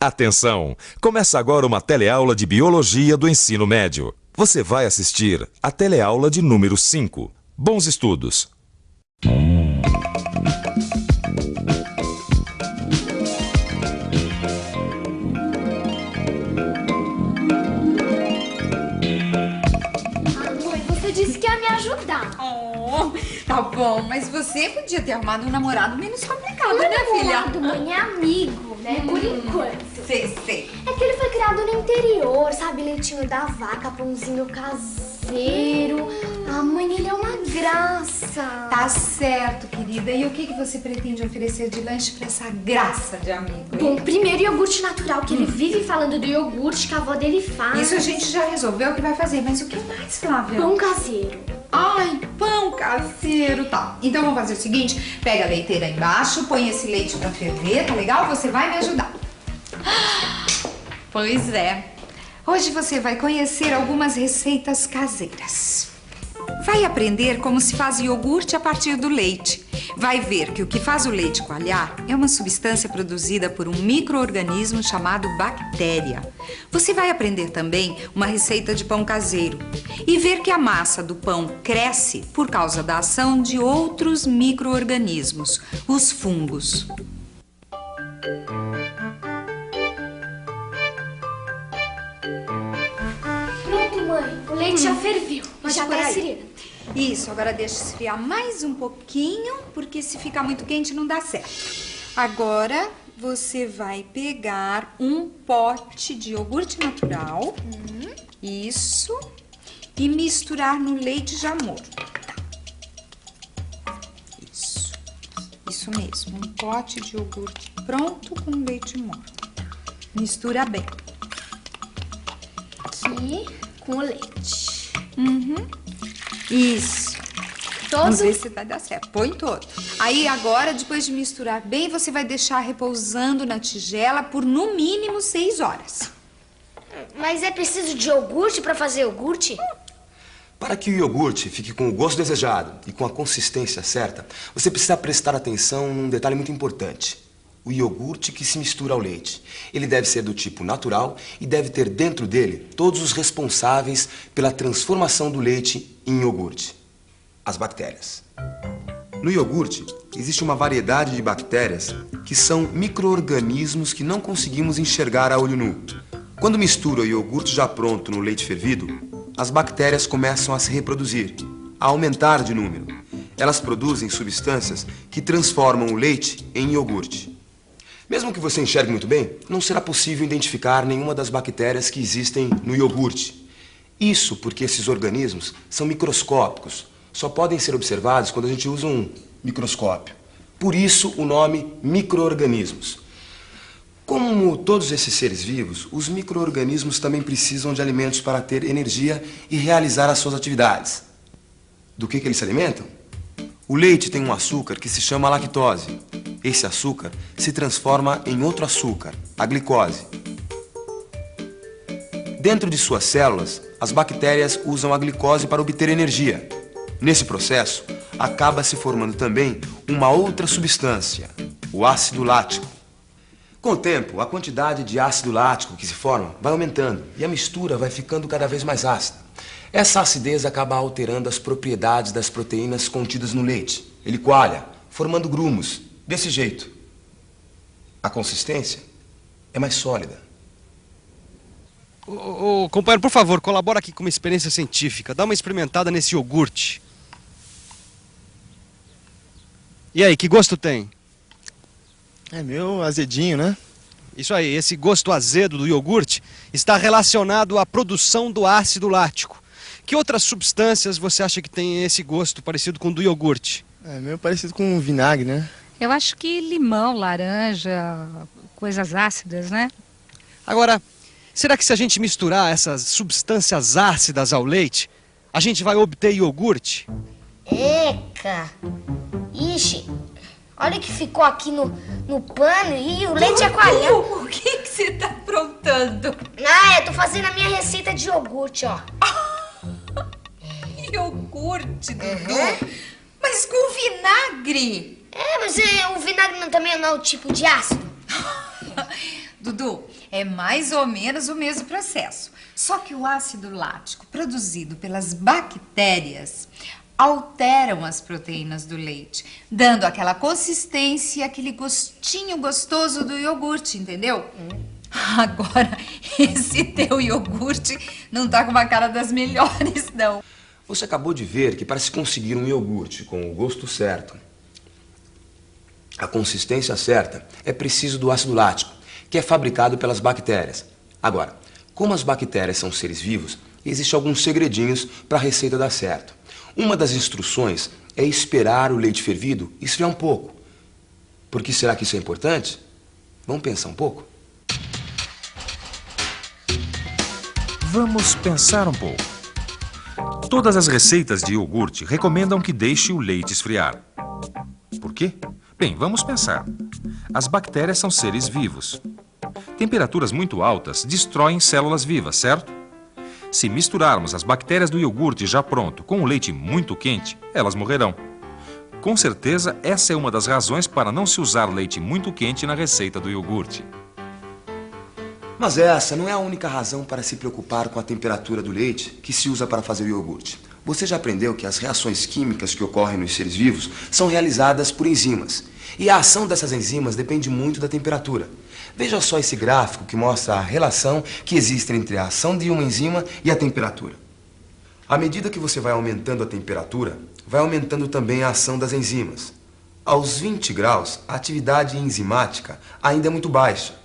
Atenção! Começa agora uma teleaula de Biologia do Ensino Médio. Você vai assistir a teleaula de número 5. Bons estudos! Mãe, você disse que ia me ajudar. Oh, tá bom, mas você podia ter arrumado um namorado menos complicado, né, filha? Namorado, mãe, é amigo, né? Por enquanto. Sei. É que ele foi criado no interior, sabe? Leitinho da vaca, pãozinho caseiro. Ah, mãe, ele é uma graça. Tá certo, querida. E o que você pretende oferecer de lanche pra essa graça de amigo, hein? Bom, primeiro iogurte natural, que ele vive falando do iogurte que a avó dele faz. Isso a gente já resolveu o que vai fazer, mas o que mais, Flávia? Pão caseiro. Ai, pão caseiro, tá. Então vamos fazer o seguinte, pega a leiteira aí embaixo, põe esse leite pra ferver, tá legal? Você vai me ajudar. Pois é. Hoje você vai conhecer algumas receitas caseiras. Vai aprender como se faz iogurte a partir do leite. Vai ver que o que faz o leite coalhar é uma substância produzida por um micro-organismo chamado bactéria. Você vai aprender também uma receita de pão caseiro e ver que a massa do pão cresce por causa da ação de outros micro-organismos, os fungos. Pronto, mãe. O leite já ferviu. Pode Já pôr tá aí. esfriando. Isso, agora deixa esfriar mais um pouquinho, porque se ficar muito quente não dá certo. Agora você vai pegar um pote de iogurte natural, isso, e misturar no leite já morno. Tá. Isso mesmo, um pote de iogurte pronto com leite morno. Mistura bem. Aqui com o leite. Isso. Todo? Vamos ver se vai dar certo. Põe todo. Aí agora, depois de misturar bem, você vai deixar repousando na tigela por no mínimo 6 horas. Mas é preciso de iogurte pra fazer iogurte? Para que o iogurte fique com o gosto desejado e com a consistência certa, você precisa prestar atenção num detalhe muito importante. O iogurte que se mistura ao leite. Ele deve ser do tipo natural e deve ter dentro dele todos os responsáveis pela transformação do leite em iogurte. As bactérias. No iogurte, existe uma variedade de bactérias que são micro-organismos que não conseguimos enxergar a olho nu. Quando mistura o iogurte já pronto no leite fervido, as bactérias começam a se reproduzir, a aumentar de número. Elas produzem substâncias que transformam o leite em iogurte. Mesmo que você enxergue muito bem, não será possível identificar nenhuma das bactérias que existem no iogurte. Isso porque esses organismos são microscópicos, só podem ser observados quando a gente usa um microscópio. Por isso o nome micro-organismos. Como todos esses seres vivos, os micro-organismos também precisam de alimentos para ter energia e realizar as suas atividades. Do que eles se alimentam? O leite tem um açúcar que se chama lactose. Esse açúcar se transforma em outro açúcar, a glicose. Dentro de suas células, as bactérias usam a glicose para obter energia. Nesse processo, acaba se formando também uma outra substância, o ácido lático. Com o tempo, a quantidade de ácido lático que se forma vai aumentando e a mistura vai ficando cada vez mais ácida. Essa acidez acaba alterando as propriedades das proteínas contidas no leite. Ele coalha, formando grumos, desse jeito. A consistência é mais sólida. Ô, companheiro, por favor, colabora aqui com uma experiência científica. Dá uma experimentada nesse iogurte. E aí, que gosto tem? É meio azedinho, né? Isso aí, esse gosto azedo do iogurte está relacionado à produção do ácido lático. Que outras substâncias você acha que tem esse gosto parecido com o do iogurte? É meio parecido com vinagre, né? Eu acho que limão, laranja, coisas ácidas, né? Agora, será que se a gente misturar essas substâncias ácidas ao leite, a gente vai obter iogurte? Eca! Ixi, olha o que ficou aqui no pano e o leite é coalhão. O que você tá aprontando? Ah, eu tô fazendo a minha receita de iogurte, ó. Iogurte, Dudu? Mas com vinagre? É, mas o vinagre também não é o tipo de ácido? Dudu, é mais ou menos o mesmo processo. Só que o ácido lático produzido pelas bactérias alteram as proteínas do leite, dando aquela consistência e aquele gostinho gostoso do iogurte, entendeu? Agora, esse teu iogurte não tá com uma cara das melhores, não. Você acabou de ver que para se conseguir um iogurte com o gosto certo, a consistência certa, é preciso do ácido lático, que é fabricado pelas bactérias. Agora, como as bactérias são seres vivos, existem alguns segredinhos para a receita dar certo. Uma das instruções é esperar o leite fervido esfriar um pouco. Por que será que isso é importante? Vamos pensar um pouco? Vamos pensar um pouco. Todas as receitas de iogurte recomendam que deixe o leite esfriar. Por quê? Bem, vamos pensar. As bactérias são seres vivos. Temperaturas muito altas destroem células vivas, certo? Se misturarmos as bactérias do iogurte já pronto com o leite muito quente, elas morrerão. Com certeza, essa é uma das razões para não se usar leite muito quente na receita do iogurte. Mas essa não é a única razão para se preocupar com a temperatura do leite que se usa para fazer o iogurte. Você já aprendeu que as reações químicas que ocorrem nos seres vivos são realizadas por enzimas. E a ação dessas enzimas depende muito da temperatura. Veja só esse gráfico que mostra a relação que existe entre a ação de uma enzima e a temperatura. À medida que você vai aumentando a temperatura, vai aumentando também a ação das enzimas. Aos 20 graus, a atividade enzimática ainda é muito baixa.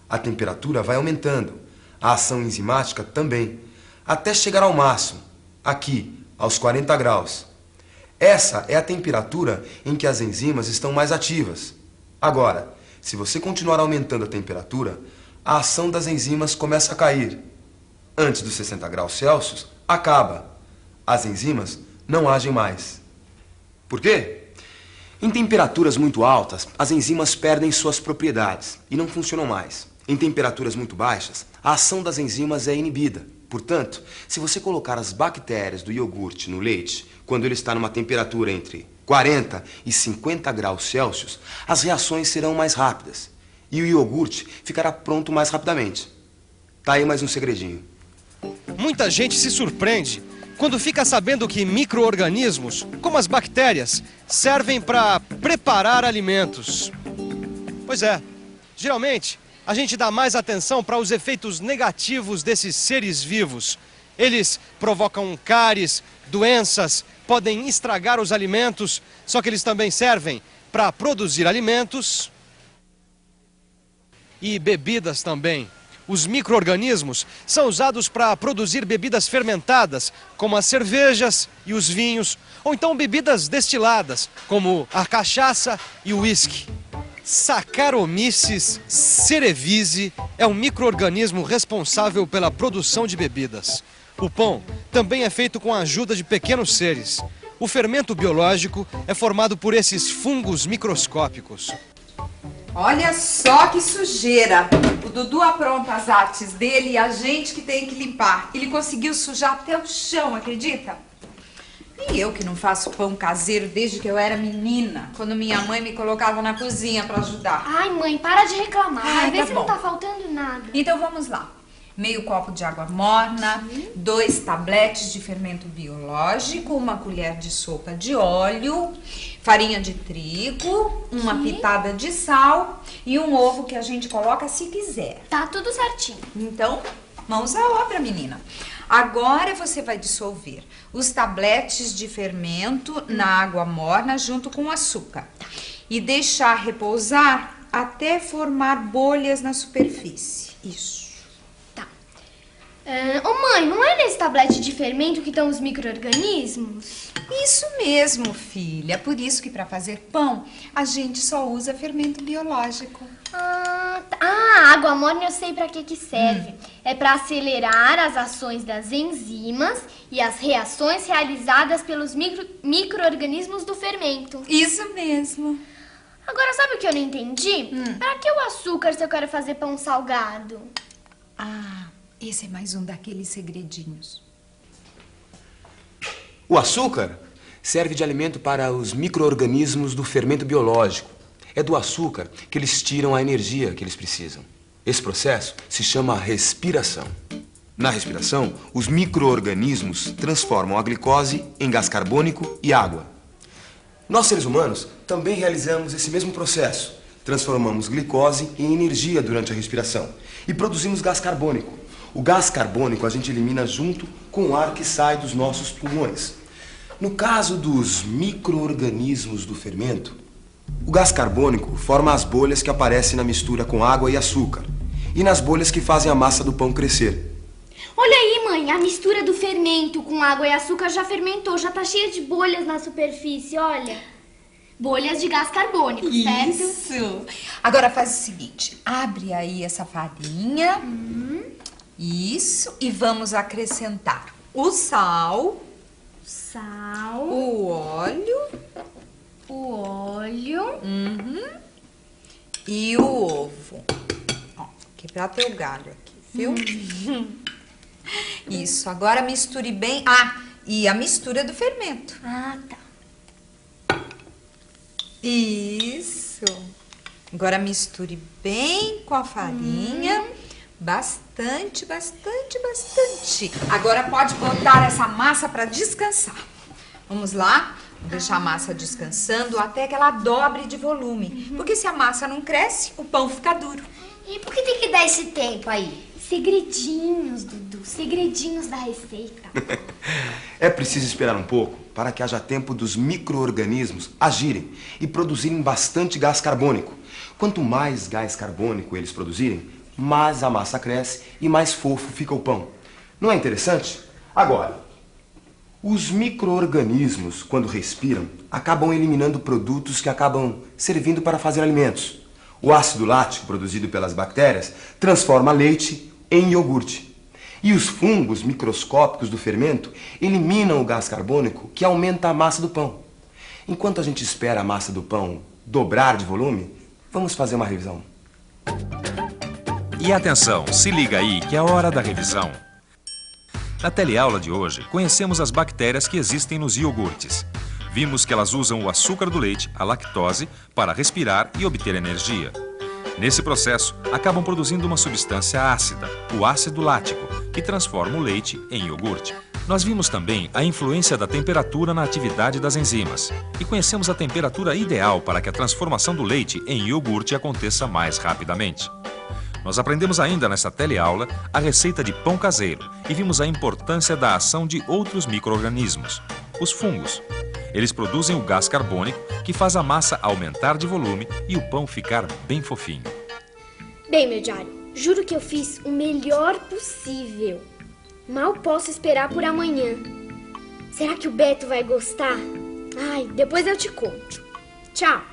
A temperatura vai aumentando, a ação enzimática também, até chegar ao máximo, aqui, aos 40 graus. Essa é a temperatura em que as enzimas estão mais ativas. Agora, se você continuar aumentando a temperatura, a ação das enzimas começa a cair. Antes dos 60 graus Celsius, acaba. As enzimas não agem mais. Por quê? Em temperaturas muito altas, as enzimas perdem suas propriedades e não funcionam mais. Em temperaturas muito baixas, a ação das enzimas é inibida. Portanto, se você colocar as bactérias do iogurte no leite, quando ele está numa temperatura entre 40 e 50 graus Celsius, as reações serão mais rápidas e o iogurte ficará pronto mais rapidamente. Tá aí mais um segredinho. Muita gente se surpreende quando fica sabendo que micro-organismos, como as bactérias, servem para preparar alimentos. Pois é, geralmente a gente dá mais atenção para os efeitos negativos desses seres vivos. Eles provocam cáries, doenças, podem estragar os alimentos, só que eles também servem para produzir alimentos e bebidas também. Os micro-organismos são usados para produzir bebidas fermentadas, como as cervejas e os vinhos, ou então bebidas destiladas, como a cachaça e o uísque. Saccharomyces cerevisiae é um micro-organismo responsável pela produção de bebidas. O pão também é feito com a ajuda de pequenos seres. O fermento biológico é formado por esses fungos microscópicos. Olha só que sujeira. O Dudu apronta as artes dele e a gente que tem que limpar. Ele conseguiu sujar até o chão, acredita? E eu que não faço pão caseiro desde que eu era menina, quando minha mãe me colocava na cozinha para ajudar. Ai, mãe, para de reclamar. Ai, Vê tá se bom. não tá faltando nada. Então vamos lá. Meio copo de água morna, 2 tabletes de fermento biológico, 1 colher de sopa de óleo, farinha de trigo, uma pitada de sal e um ovo que a gente coloca se quiser. Tá tudo certinho. Então, mãos à obra, menina. Agora você vai dissolver os tabletes de fermento na água morna junto com o açúcar e deixar repousar até formar bolhas na superfície. Isso. Ô mãe, não é nesse tablete de fermento que estão os micro-organismos? Isso mesmo, filha. Por isso que para fazer pão a gente só usa fermento biológico. A água morna eu sei pra que serve. É pra acelerar as ações das enzimas e as reações realizadas pelos micro-organismos do fermento. Isso mesmo. Agora, sabe o que eu não entendi? Pra que o açúcar se eu quero fazer pão salgado? Esse é mais um daqueles segredinhos. O açúcar serve de alimento para os micro-organismos do fermento biológico. É do açúcar que eles tiram a energia que eles precisam. Esse processo se chama respiração. Na respiração, os micro-organismos transformam a glicose em gás carbônico e água. Nós, seres humanos, também realizamos esse mesmo processo. Transformamos glicose em energia durante a respiração e produzimos gás carbônico. O gás carbônico a gente elimina junto com o ar que sai dos nossos pulmões. No caso dos micro-organismos do fermento, o gás carbônico forma as bolhas que aparecem na mistura com água e açúcar e nas bolhas que fazem a massa do pão crescer. Olha aí, mãe, a mistura do fermento com água e açúcar já fermentou, já tá cheia de bolhas na superfície, olha. Bolhas de gás carbônico, certo? Isso. Agora faz o seguinte, abre aí essa farinha. Isso, e vamos acrescentar o sal, o óleo, e o ovo. Ó, quebrar teu galho aqui, viu? Isso, agora misture bem. Ah, e a mistura do fermento. Ah, tá. Isso. Agora misture bem com a farinha. Bastante, bastante, bastante. Agora pode botar essa massa para descansar. Vamos lá? Vou deixar a massa descansando até que ela dobre de volume. Porque se a massa não cresce, o pão fica duro. E por que tem que dar esse tempo aí? Segredinhos, Dudu. Segredinhos da receita. É preciso esperar um pouco para que haja tempo dos micro-organismos agirem e produzirem bastante gás carbônico. Quanto mais gás carbônico eles produzirem, mais a massa cresce e mais fofo fica o pão. Não é interessante? Agora, os micro-organismos, quando respiram, acabam eliminando produtos que acabam servindo para fazer alimentos. O ácido lático produzido pelas bactérias transforma leite em iogurte. E os fungos microscópicos do fermento eliminam o gás carbônico que aumenta a massa do pão. Enquanto a gente espera a massa do pão dobrar de volume, vamos fazer uma revisão. E atenção, se liga aí que é a hora da revisão. Na teleaula de hoje, conhecemos as bactérias que existem nos iogurtes. Vimos que elas usam o açúcar do leite, a lactose, para respirar e obter energia. Nesse processo, acabam produzindo uma substância ácida, o ácido lático, que transforma o leite em iogurte. Nós vimos também a influência da temperatura na atividade das enzimas e conhecemos a temperatura ideal para que a transformação do leite em iogurte aconteça mais rapidamente. Nós aprendemos ainda nessa teleaula a receita de pão caseiro e vimos a importância da ação de outros micro-organismos, os fungos. Eles produzem o gás carbônico que faz a massa aumentar de volume e o pão ficar bem fofinho. Bem, meu diário, juro que eu fiz o melhor possível. Mal posso esperar por amanhã. Será que o Beto vai gostar? Ai, depois eu te conto. Tchau!